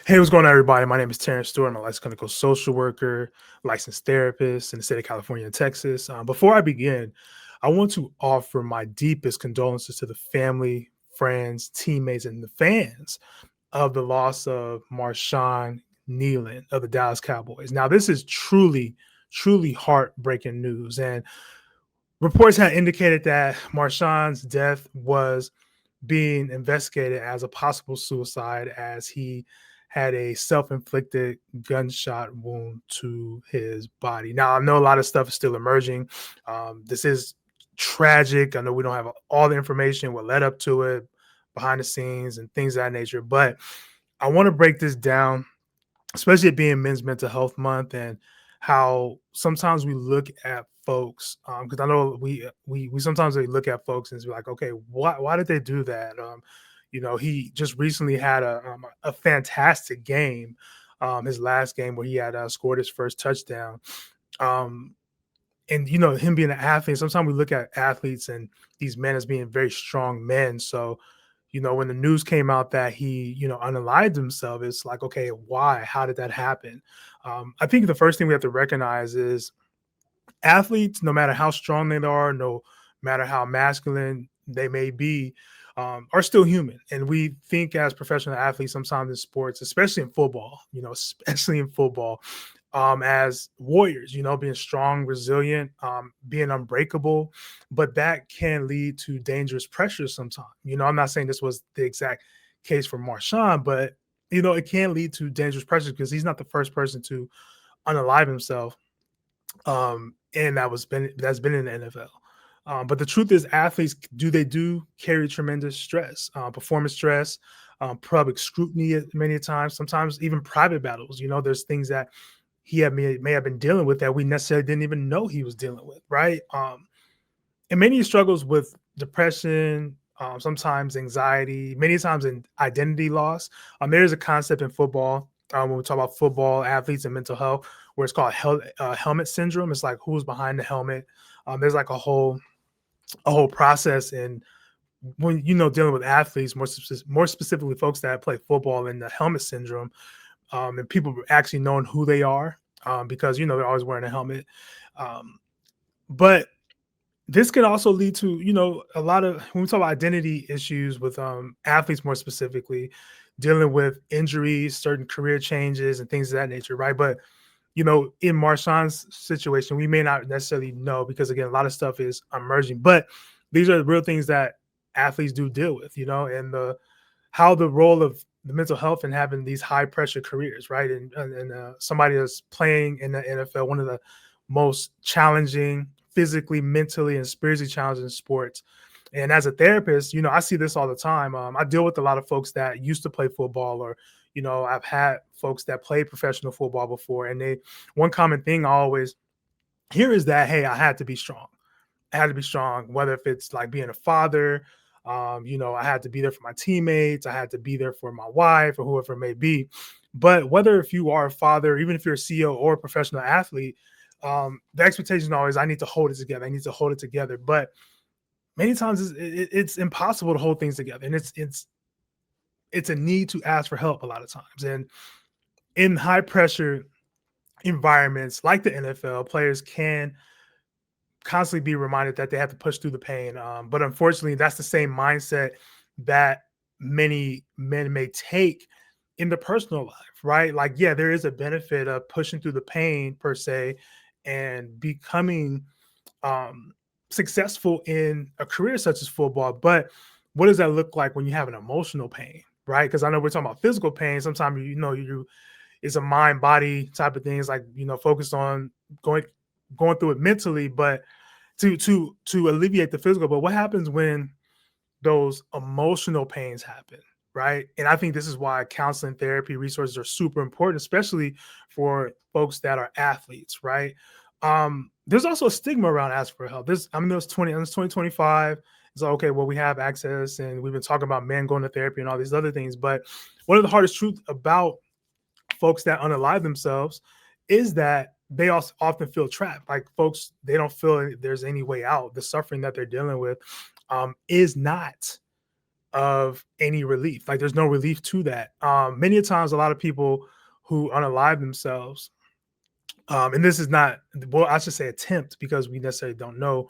Hey, what's going on, everybody? My name is Terrence Stewart. I'm a licensed clinical social worker, licensed therapist in the state of California and Texas. Before I begin, I want to offer my deepest condolences to the family, friends, teammates, and the fans of the loss of Marshawn Nealon of the Dallas Cowboys. Now, this is truly heartbreaking news. And reports had indicated that Marshawn's death was being investigated as a possible suicide as he had a self-inflicted gunshot wound to his body. Now, I know a lot of stuff is still emerging. This is tragic. I know we don't have all the information, what led up to it, behind the scenes, and things of that nature. But I want to break this down, especially it being Men's Mental Health Month, and how sometimes we look at folks, because I know we sometimes we look at folks and be like, okay, why did they do that? He just recently had a fantastic game, his last game where he had scored his first touchdown. Um, and him being an athlete, sometimes we look at athletes and these men as being very strong men. So when the news came out that he unalived himself, it's like, okay, why? How did that happen? I think the first thing we have to recognize is athletes, no matter how strong they are, no matter how masculine they may be, are still human. And we think as professional athletes, sometimes in sports, especially in football, as warriors, being strong, resilient, being unbreakable, but that can lead to dangerous pressures sometimes. I'm not saying this was the exact case for Marshawn, but it can lead to dangerous pressures because he's not the first person to unalive himself. And that's been in the NFL. But the truth is, athletes do carry tremendous stress, performance stress, public scrutiny many times, sometimes even private battles. There's things that he may have been dealing with that we necessarily didn't even know he was dealing with, right? And many struggles with depression, sometimes anxiety, many times in identity loss. There is a concept in football when we talk about football athletes and mental health, where it's called helmet syndrome. It's like who's behind the helmet. There's like a whole process, and when dealing with athletes, more specifically folks that play football, and the helmet syndrome, and people actually knowing who they are, because they're always wearing a helmet. But this can also lead to a lot of, when we talk about identity issues with athletes, more specifically dealing with injuries, certain career changes, and things of that nature, right? But in Marshawn's situation, we may not necessarily know because, again, a lot of stuff is emerging. But these are the real things that athletes do deal with, and how the role of the mental health and having these high pressure careers, right? And somebody that's playing in the NFL, one of the most challenging, physically, mentally, and spiritually challenging sports. And as a therapist, I see this all the time. I deal with a lot of folks that used to play football, or I've had folks that played professional football before, and one common thing I always hear is that, hey, I had to be strong. I had to be strong, whether if it's like being a father, I had to be there for my teammates, I had to be there for my wife or whoever it may be. But whether if you are a father, even if you're a CEO or a professional athlete, the expectation is always, I need to hold it together. I need to hold it together. But many times it's impossible to hold things together, and it's a need to ask for help a lot of times. And in high pressure environments like the NFL, players can constantly be reminded that they have to push through the pain. But unfortunately, that's the same mindset that many men may take in the personal life, right? Like, yeah, there is a benefit of pushing through the pain per se and becoming successful in a career such as football. But what does that look like when you have an emotional pain, right? Because I know we're talking about physical pain. Sometimes it's a mind body type of thing. It's like focused on going through it mentally, but to alleviate the physical. But what happens when those emotional pains happen, right? And I think this is why counseling, therapy, resources are super important, especially for folks that are athletes, right? There's also a stigma around asking for help. There's 2025. It's like, okay, well, we have access, and we've been talking about men going to therapy and all these other things. But one of the hardest truths about folks that unalive themselves is that they also often feel trapped. Like, folks, they don't feel there's any way out. The suffering that they're dealing with is not of any relief. Like there's no relief to that. Many a times, a lot of people who unalive themselves, and this is not, well, I should say attempt, because we necessarily don't know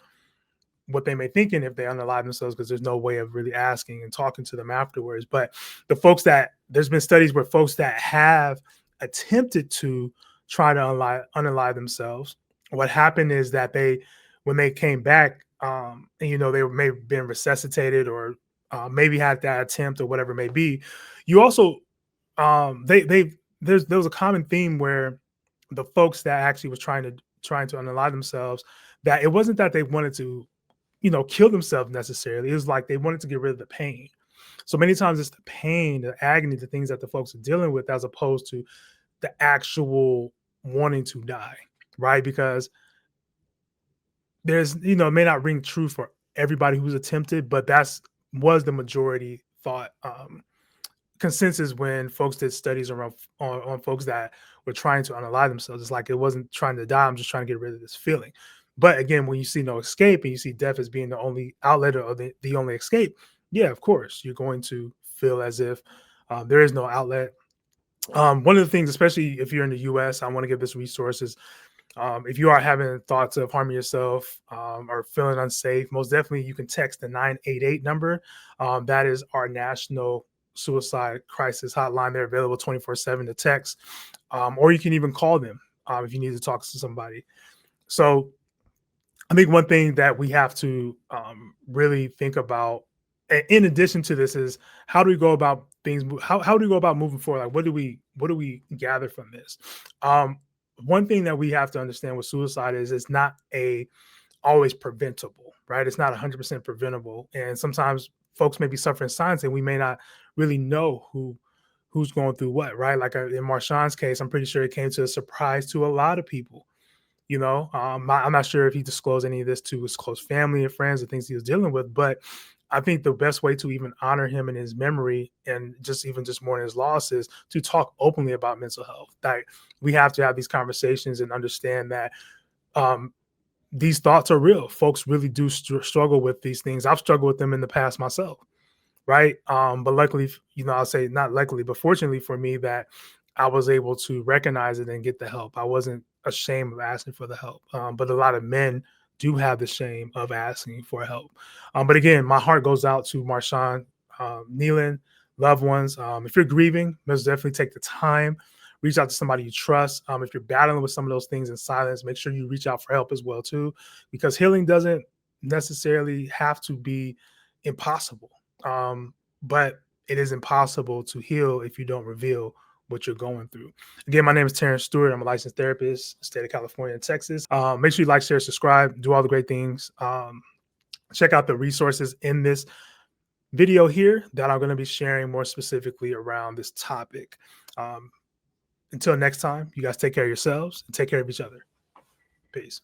what they may think and if they unalive themselves, because there's no way of really asking and talking to them afterwards. But the folks that, there's been studies where folks that have attempted to try to unalive themselves, what happened is that they, when they came back, and they may have been resuscitated, or maybe had that attempt or whatever it may be. You also, there was a common theme where the folks that actually was trying to unalive themselves, that it wasn't that they wanted to kill themselves necessarily. It was like they wanted to get rid of the pain. So many times it's the pain, the agony, the things that the folks are dealing with, as opposed to the actual wanting to die, right? Because there's, it may not ring true for everybody who's attempted, but was the majority thought, consensus when folks did studies around on folks that were trying to unalive themselves. It's like, it wasn't trying to die, I'm just trying to get rid of this feeling. But again, when you see no escape and you see death as being the only outlet, or the only escape, yeah, of course, you're going to feel as if there is no outlet. One of the things, especially if you're in the US, I want to give this resource is, if you are having thoughts of harming yourself, or feeling unsafe, most definitely you can text the 988 number. That is our national suicide crisis hotline. They're available 24/7 to text, or you can even call them if you need to talk to somebody. So I think one thing that we have to really think about, in addition to this, is how do we go about things? How do we go about moving forward? Like, what do we gather from this? One thing that we have to understand with suicide is it's not always preventable, right? It's not 100% preventable, and sometimes folks may be suffering silence, and we may not really know who's going through what, right? Like in Marshawn's case, I'm pretty sure it came to a surprise to a lot of people. I'm not sure if he disclosed any of this to his close family and friends, the things he was dealing with, but I think the best way to even honor him in his memory, and just mourn his loss, is to talk openly about mental health. Like, we have to have these conversations and understand that these thoughts are real. Folks really do struggle with these things. I've struggled with them in the past myself, right? But luckily, I'll say not luckily, but fortunately for me, that I was able to recognize it and get the help. I wasn't ashamed of asking for the help. But a lot of men do have the shame of asking for help. But again, my heart goes out to Marshawn Nealon, loved ones. If you're grieving, most definitely take the time, reach out to somebody you trust. If you're battling with some of those things in silence, make sure you reach out for help as well too, because healing doesn't necessarily have to be impossible. But it is impossible to heal if you don't reveal what you're going through. Again, my name is Terrence Stewart. I'm a licensed therapist, state of California and Texas. Make sure you like, share, subscribe, do all the great things. Check out the resources in this video here that I'm going to be sharing more specifically around this topic. Until next time, you guys take care of yourselves and take care of each other. Peace.